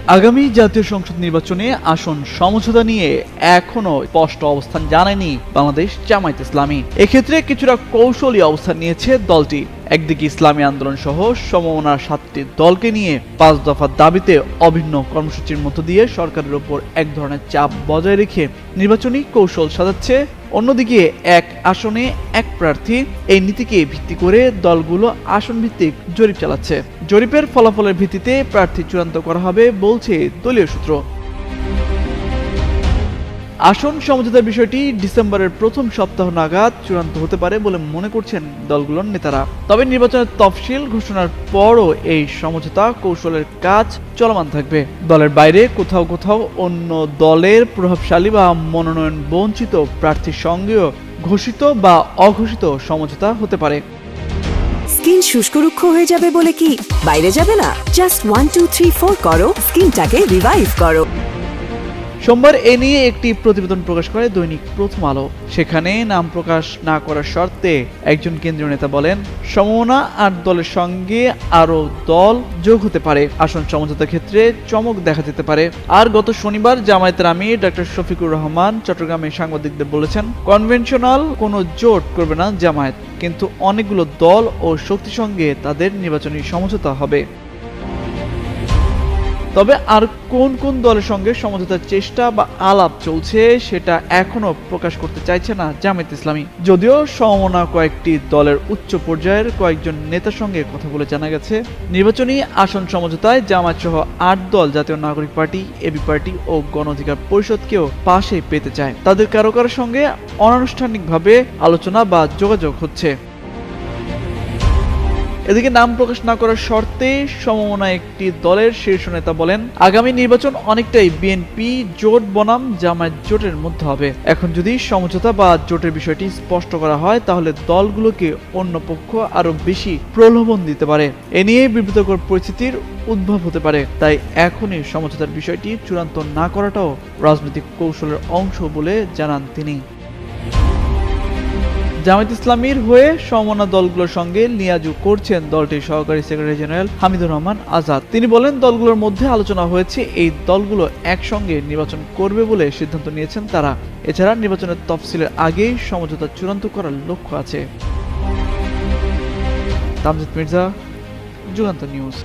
আগামী জাতীয় সংসদ নির্বাচনে আসন সমঝোতা নিয়ে এখনো স্পষ্ট অবস্থান জানায়নি বাংলাদেশ জামায়াত ইসলামী। এক্ষেত্রে কিছুটা কৌশলী অবস্থান নিয়েছে দলটি। একদিকে ইসলামী আন্দোলন সহ সমমনার 7টি দলকে নিয়ে 5 দফা দাবিতে অভিন্ন কর্মসূচির মধ্য দিয়ে সরকারের উপর এক ধরনের চাপ বজায় রেখে নির্বাচনী কৌশল সাজাচ্ছে। অন্যদিকে এক আসনে এক প্রার্থী এই নীতিকে ভিত্তি করে দলগুলো আসন ভিত্তিক জরিপ চালাচ্ছে। জরিপের ফলাফলের ভিত্তিতে প্রার্থী চূড়ান্ত করা হবে বলছে দলীয় সূত্র। আসন সমঝোতার বিষয়টি ডিসেম্বরের প্রথম সপ্তাহ নাগাদ চূড়ান্ত হতে পারে বলে মনে করছেন দলগুলোর নেতারা। তবে নির্বাচনের তফসিল ঘোষণার পরও এই সমঝোতা কৌশলের কাজ চলমান থাকবে। দলের বাইরে কোথাও কোথাও অন্য দলের প্রভাবশালী বা মনোনয়ন বঞ্চিত প্রার্থীর সঙ্গেও ঘোষিত বা অঘোষিত সমঝোতা হতে পারে। স্কিন শুষ্ক রুক্ষ হয়ে যাবে বলে কি বাইরে যাবে না? জাস্ট 1 2 3 4 করো, স্কিনটাকে রিভাইভ করো। সোমবার এ নিয়ে একটি প্রতিবেদন প্রকাশ করে দৈনিক প্রথম আলো। সেখানে নাম প্রকাশ না করার শর্তে একজন কেন্দ্রীয় নেতা বলেন, সমমনা আর দলের সঙ্গে আরো দল যোগ হতে পারে। আসন সমঝোতার ক্ষেত্রে চমক দেখা যেতে পারে। আর গত শনিবার জামায়াতের আমির ডক্টর শফিকুর রহমান চট্টগ্রামে সাংবাদিকদের বলেছেন, কনভেনশনাল কোনো জোট করবে না জামায়াত, কিন্তু অনেকগুলো দল ও শক্তির সঙ্গে তাদের নির্বাচনী সমঝোতা হবে। তবে আর কোন কোন দলের সঙ্গে সমঝোতার চেষ্টা বা আলাপ চলছে সেটা এখনো প্রকাশ করতে চাইছে না জামায়াত ইসলামী। যদিও সমমনা কয়েকটি দলের উচ্চ পর্যায়ের কয়েকজন নেতার সঙ্গে কথা বলে জানা গেছে, নির্বাচনী আসন সমঝোতায় জামায়াত সহ 8 দল জাতীয় নাগরিক পার্টি, এবি পার্টি ও গণ অধিকার পরিষদকেও পাশে পেতে চায়। তাদের কারো কারো সঙ্গে অনানুষ্ঠানিকভাবে আলোচনা বা যোগাযোগ হচ্ছে। এদিকে নাম প্রকাশ না করার শর্তে সমমনা একটি দলের শীর্ষ নেতা বলেন, আগামী নির্বাচন অনেকটাই বিএনপি জোট বনাম জামায়াত জোটের মধ্যে হবে। এখন যদি সমঝোতা বা জোটের বিষয়টি স্পষ্ট করা হয় তাহলে দলগুলোকে অন্য পক্ষ আরো বেশি প্রলোভন দিতে পারে। এ নিয়ে বিব্রতকর পরিস্থিতির উদ্ভব হতে পারে। তাই এখনই সমঝোতার বিষয়টি চূড়ান্ত না করাটাও রাজনৈতিক কৌশলের অংশ বলে জানান তিনি। জামায়াত ইসলামীর হয়ে সমমনা দলগুলোর সঙ্গে লিয়াজু করছেন দলটির সহকারী সেক্রেটারি জেনারেল হামিদুর রহমান আজাদ। তিনি বলেন, দলগুলোর মধ্যে আলোচনা হয়েছে, এই দলগুলো একসঙ্গে নির্বাচন করবে বলে সিদ্ধান্ত নিয়েছেন তারা। এছাড়া নির্বাচনের তফসিলের আগেই সমঝোতা চূড়ান্ত করার লক্ষ্য আছে। তামজিদ মির্জা, যুগান্তর নিউজ।